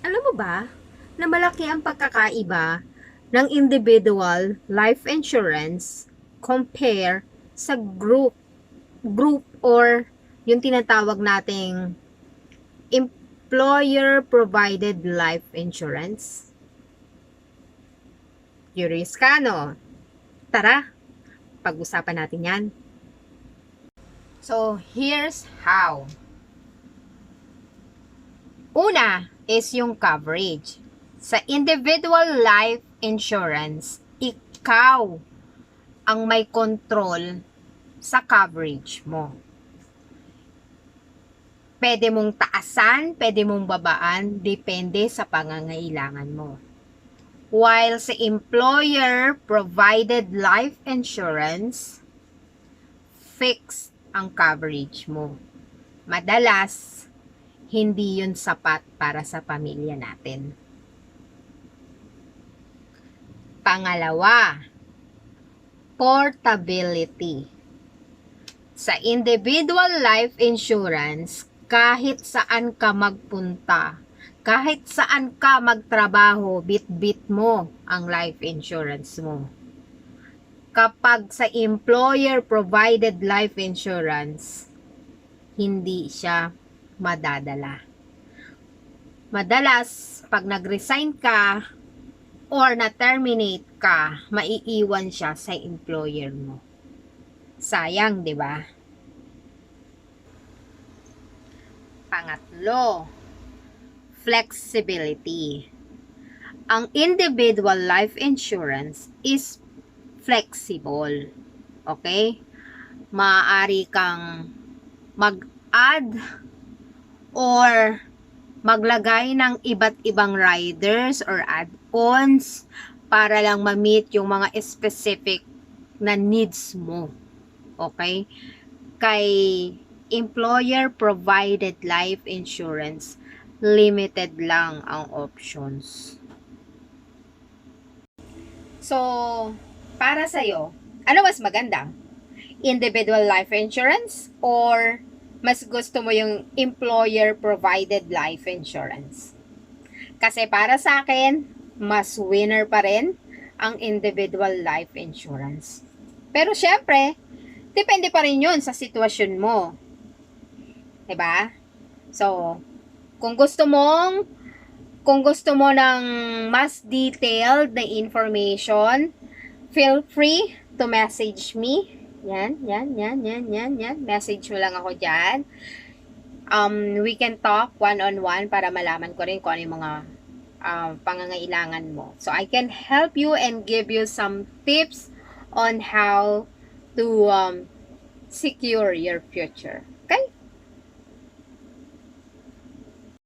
Alam mo ba na malaki ang pagkakaiba ng individual life insurance compare sa group or yung tinatawag nating employer provided life insurance? Curious ka, no? Tara, pag-usapan natin yan. So, here's how. Una is yung coverage. Sa individual life insurance, ikaw ang may control sa coverage mo. Pwede mong taasan, pwede mong babaan, depende sa pangangailangan mo. While sa employer provided life insurance, fixed ang coverage mo. Madalas, hindi yun sapat para sa pamilya natin. Pangalawa, portability. Sa individual life insurance, kahit saan ka magpunta, kahit saan ka magtrabaho, bit-bit mo ang life insurance mo. Kapag sa employer provided life insurance, hindi siya madadala. Madalas, pag nag-resign ka or na-terminate ka, maiiwan siya sa employer mo. Sayang, di ba? Pangatlo, flexibility. Ang individual life insurance is flexible. Okay? Maaari kang mag-add or maglagay ng iba't ibang riders or add-ons para lang ma-meet yung mga specific na needs mo. Okay? Kay employer provided life insurance, limited lang ang options. So, para sa'yo, ano mas maganda? Individual life insurance or mas gusto mo yung employer provided life insurance? Kasi para sa akin, mas winner pa rin ang individual life insurance. Pero syempre, depende pa rin yun sa sitwasyon mo. Diba? So, kung gusto mo ng mas detailed na information, feel free to message me. Yan. Message mo lang ako dyan. We can talk one-on-one para malaman ko rin kung ano yung mga pangangailangan mo. So, I can help you and give you some tips on how to secure your future.